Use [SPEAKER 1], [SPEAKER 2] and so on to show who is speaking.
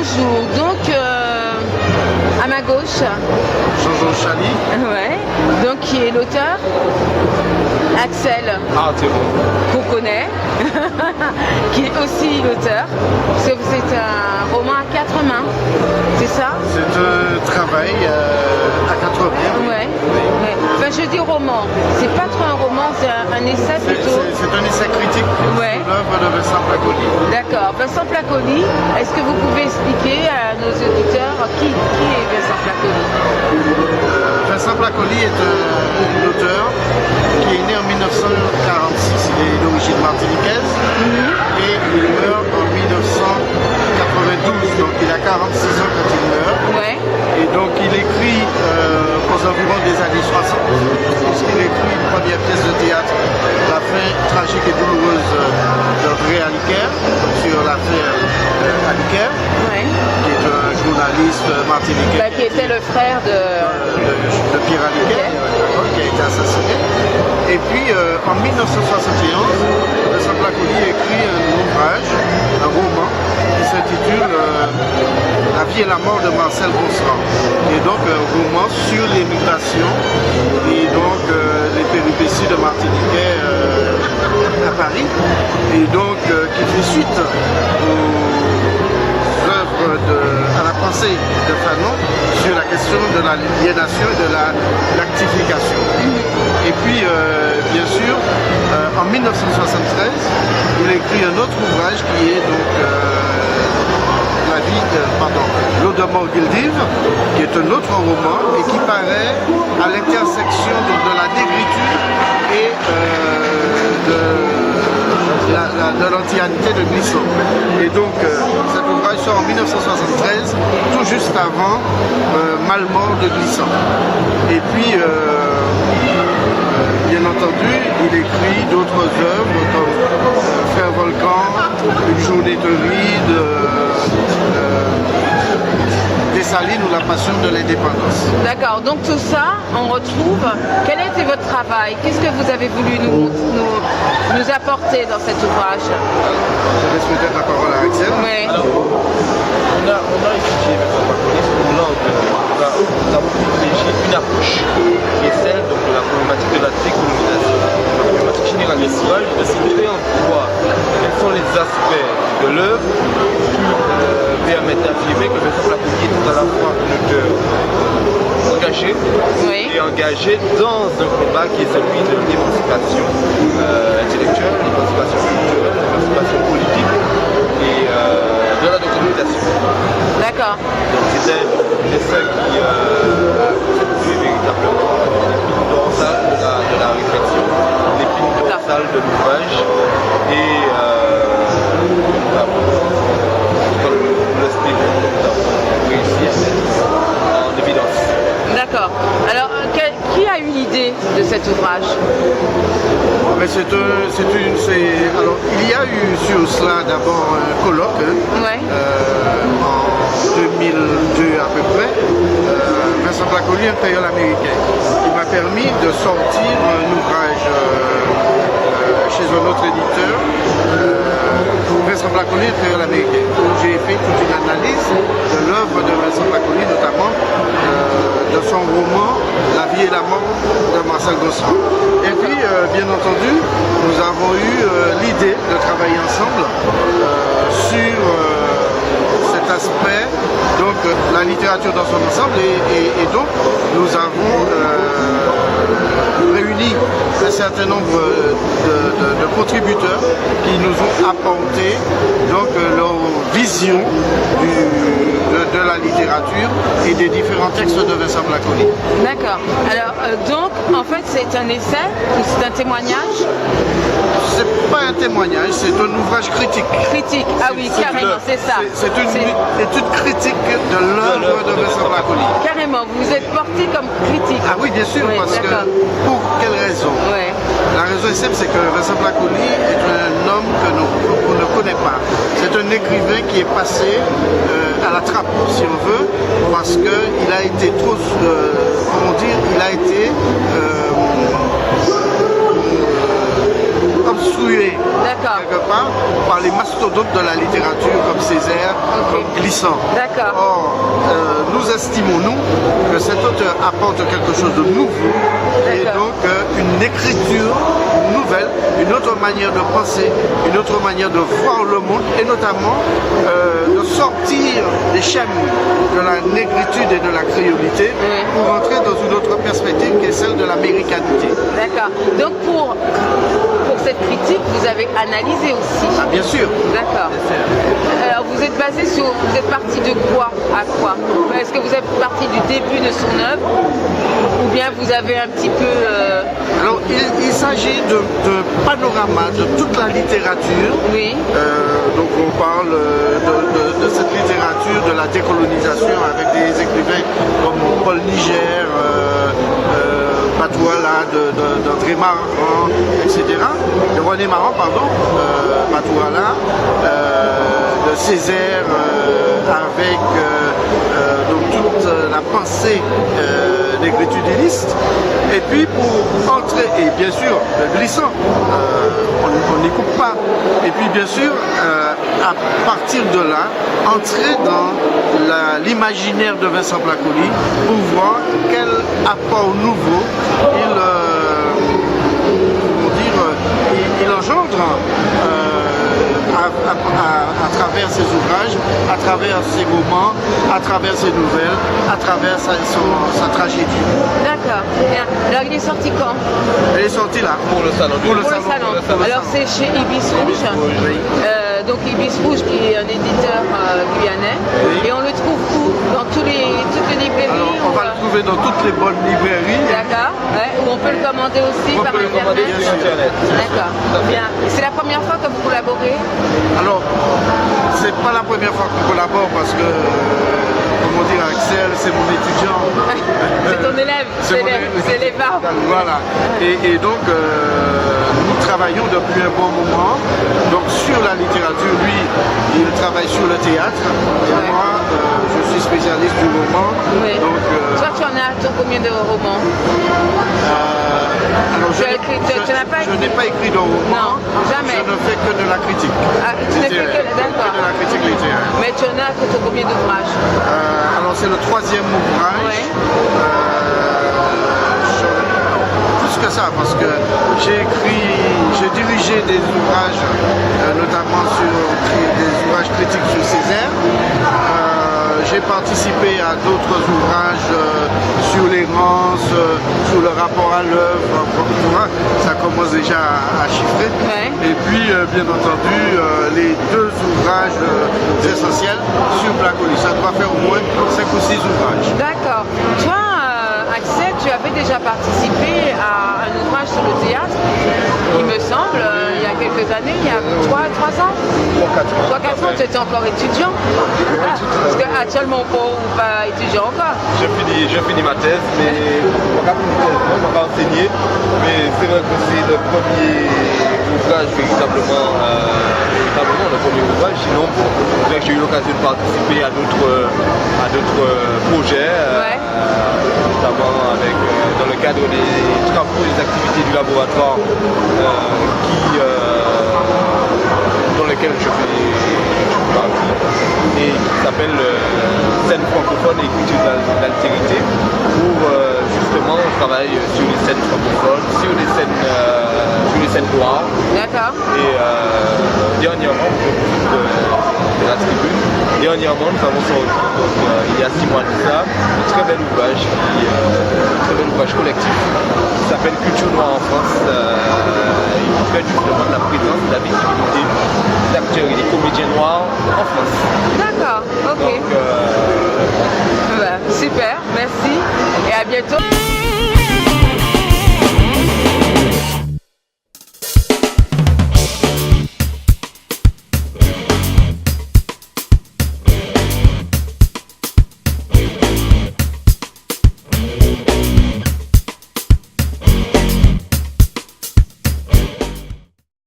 [SPEAKER 1] Bonjour, donc à ma gauche,
[SPEAKER 2] Jean-Jean Chali.
[SPEAKER 1] ouais, donc qui est l'auteur, Axel, qu'on connaît, qui est aussi l'auteur, parce que c'est un roman à 4 mains, c'est ça?
[SPEAKER 2] C'est un travail à 4 mains.
[SPEAKER 1] Ouais. Ouais. Enfin, je dis roman, c'est pas trop un roman, c'est un essai plutôt.
[SPEAKER 2] C'est un essai critique
[SPEAKER 1] Ouais.
[SPEAKER 2] sur l'œuvre de Vincent Placoli.
[SPEAKER 1] D'accord. Vincent Placoli, est-ce que vous pouvez expliquer à nos auditeurs qui est Vincent Placoli?
[SPEAKER 2] Vincent Placoli est un auteur qui est né en 1946. Il est d'origine martiniquaise et il meurt en 1992. Donc il a 46 ans quand il meurt.
[SPEAKER 1] Ouais.
[SPEAKER 2] Et donc il écrit aux environs des années 60, puisqu'il écrit une première pièce de théâtre, La fin tragique et douloureuse d'André Aliquer, sur l'affaire Aliquer,
[SPEAKER 1] Ouais.
[SPEAKER 2] qui est un journaliste martiniquais.
[SPEAKER 1] Bah, qui était le frère de
[SPEAKER 2] Pierre Aliquer, qui a été assassiné. Et puis en 1971, Vincent Placoli écrit un ouvrage, un roman, qui s'intitule La vie et la mort de Marcel Gosselin, qui est donc un roman sur l'émigration et donc les péripéties de Martiniquais à Paris, et donc qui fait suite à la pensée de Fanon sur la question de la l'aliénation et de l'actification. Et puis, bien sûr, en 1973, il écrit un autre ouvrage qui est donc L'eau de Morgildiv, qui est un autre roman et qui paraît à l'intersection de la négritude et de l'antianité de Glisson. Et donc cet ouvrage sort en 1973, tout juste avant Malmort de Glisson. Et puis, bien entendu, il écrit d'autres œuvres comme Frère Volcan, Une journée de ride, Dessalines ou La passion de l'indépendance.
[SPEAKER 1] D'accord, donc tout ça, on retrouve. Quel était votre travail? Qu'est-ce que vous avez voulu nous apporter dans cet ouvrage?
[SPEAKER 2] Je laisse peut-être la parole à Axel.
[SPEAKER 1] Oui.
[SPEAKER 3] Alors, on a étudié Vincent Placoli sous l'angle, nous avons privilégié une approche qui est celle donc, de la problématique de la décolonisation. La problématique générale des l'ouvrage de s'élever en voir quels sont les aspects de l'œuvre qui permettent d'affirmer que Vincent Placoli est tout à la fois un auteur engagé et engagé dans un combat qui est celui de l'émancipation intellectuelle, l'émancipation culturelle, l'émancipation politique et de la documentation.
[SPEAKER 1] D'accord.
[SPEAKER 3] Donc c'était ça qui constituait véritablement l'épine dorsale de la réflexion, l'épine dorsale de l'ouvrage et comme le style nous avons réussi à mettre en évidence.
[SPEAKER 1] D'accord. Alors, qui a eu l'idée de cet ouvrage?
[SPEAKER 2] Mais alors, il y a eu sur cela d'abord un colloque en 2002 à peu près, Vincent Placoli, un créole américain, qui m'a permis de sortir un ouvrage chez un autre éditeur, Vincent Placoli, un créole américain, où j'ai fait toute une analyse de l'œuvre de Vincent Placoli, notamment de son roman La vie et la mort de Marcel Gosselin. Et puis, bien entendu, nous avons eu l'idée de travailler ensemble sur cet aspect, donc la littérature dans son ensemble, et donc nous avons réuni un certain nombre de contributeurs qui nous ont apporté donc leur vision de la littérature et des différents textes de Vincent Placoli.
[SPEAKER 1] D'accord. Alors, donc, en fait, c'est un essai ou c'est un témoignage?
[SPEAKER 2] C'est pas un témoignage, c'est un ouvrage critique.
[SPEAKER 1] Critique, ah oui, carrément, c'est ça.
[SPEAKER 2] C'est une étude critique de l'œuvre de Vincent Placoli.
[SPEAKER 1] Carrément, vous vous êtes porté comme critique.
[SPEAKER 2] Ah oui, bien sûr,
[SPEAKER 1] Oui,
[SPEAKER 2] parce que pour quelle raison?
[SPEAKER 1] Ouais.
[SPEAKER 2] La raison est simple, c'est que Vincent Placoli est un homme qu'on ne connaît pas. C'est un écrivain qui est passé à la trappe, si on veut, parce qu'il a été trop, comment dire, il a été obstrué
[SPEAKER 1] D'accord.
[SPEAKER 2] quelque part par les mastodontes de la littérature comme Césaire, comme Glissant.
[SPEAKER 1] D'accord.
[SPEAKER 2] Or, nous estimons, nous, que cet auteur apporte quelque chose de nouveau et donc une écriture nouvelle, une autre manière de penser, une autre manière de voir le monde et notamment de sortir des schèmes de la négritude et de la créolité pour entrer dans une autre perspective qui est celle de l'américanité.
[SPEAKER 1] D'accord. Donc pour cette critique, vous avez analysé aussi.
[SPEAKER 2] Ah, bien sûr.
[SPEAKER 1] D'accord. Alors vous êtes basé sur, vous êtes parti de quoi à quoi? Est-ce que vous êtes parti du début de son œuvre ou bien vous avez un petit peu...
[SPEAKER 2] Alors il s'agit de panorama de toute la littérature.
[SPEAKER 1] Oui.
[SPEAKER 2] Donc on parle de cette littérature, de la décolonisation avec des écrivains comme Paul Niger, Patouala, d'André Marant, etc. De René Marant, pardon, Patouala, de Césaire, avec donc toute la pensée négritudiniste. Et puis pour entrer, et bien sûr, le Glissant, on n'y coupe pas. Et puis bien sûr, à partir de là, entrer dans l'imaginaire de Vincent Placoli pour voir quel apport nouveau il engendre à travers ses ouvrages, à travers ses romans, à travers ses nouvelles, à travers sa tragédie.
[SPEAKER 1] D'accord. Bien. Alors il est sorti quand?
[SPEAKER 2] Elle est sortie là.
[SPEAKER 3] Pour le salon.
[SPEAKER 1] Pour le salon. Alors c'est chez Ibis Rouge.
[SPEAKER 2] Oui.
[SPEAKER 1] Donc Ibis Rouge qui est un éditeur guyanais.
[SPEAKER 2] Oui.
[SPEAKER 1] Et on le trouve où? Dans toutes les librairies?
[SPEAKER 2] Alors on va le trouver dans toutes les bonnes librairies.
[SPEAKER 1] D'accord. Ouais. Ou on peut le commander aussi
[SPEAKER 2] On
[SPEAKER 1] par
[SPEAKER 2] peut le commander
[SPEAKER 1] internet?
[SPEAKER 2] sur Internet.
[SPEAKER 1] D'accord. Bien. C'est la première fois que vous collaborez?
[SPEAKER 2] Alors, c'est pas la première fois qu'on collabore parce que, comment dire, Axel, c'est mon étudiant.
[SPEAKER 1] C'est ton élève, c'est les barbes.
[SPEAKER 2] Voilà. Et donc, nous travaillons depuis un bon moment. Donc, sur la littérature, lui, il travaille sur le théâtre. Et moi, je suis spécialiste du roman.
[SPEAKER 1] Oui.
[SPEAKER 2] Donc,
[SPEAKER 1] toi, tu en as combien de romans?
[SPEAKER 2] Alors, je n'ai pas écrit de roman.
[SPEAKER 1] Non, jamais.
[SPEAKER 2] Je ne fais que de la critique.
[SPEAKER 1] Ah, tu ne fais que d'accord.
[SPEAKER 2] De la critique littéraire.
[SPEAKER 1] Mais tu en as combien d'ouvrages?
[SPEAKER 2] Alors c'est le 3e ouvrage.
[SPEAKER 1] Ouais.
[SPEAKER 2] Plus que ça, parce que j'ai dirigé des ouvrages, notamment sur des ouvrages critiques sur Césaire. J'ai participé à d'autres ouvrages sur l'errance, sur le rapport à l'œuvre, ça commence déjà à chiffrer.
[SPEAKER 1] Ouais.
[SPEAKER 2] Et puis, bien entendu, les 2 ouvrages essentiels sur Placoli. Ça doit faire au moins 5 ou 6 ouvrages.
[SPEAKER 1] D'accord. Toi, Axel, tu avais déjà participé à un ouvrage sur le théâtre, il me semble, il y a quelques années, il y a 3 ans? 3-4 ans, tu étais encore étudiant? Parce qu'actuellement, on n'est pas étudiant encore.
[SPEAKER 3] Je finis ma thèse, mais je ne vais pas enseigner. Mais c'est vrai que c'est le premier ouvrage véritablement, le premier ouvrage. Sinon, j'ai eu l'occasion de participer à d'autres projets, notamment dans le cadre des travaux, des activités du laboratoire dans lesquels je fais partie et qui s'appelle Scène francophone et écriture d'altérité, où justement on travaille sur les scènes francophones, sur les scènes noires.
[SPEAKER 1] D'accord.
[SPEAKER 3] Et dernièrement, de la tribune, nous avons sorti, donc, il y a 6 mois de ça, un très bel ouvrage collectif qui s'appelle Culture Noire en France, qui traite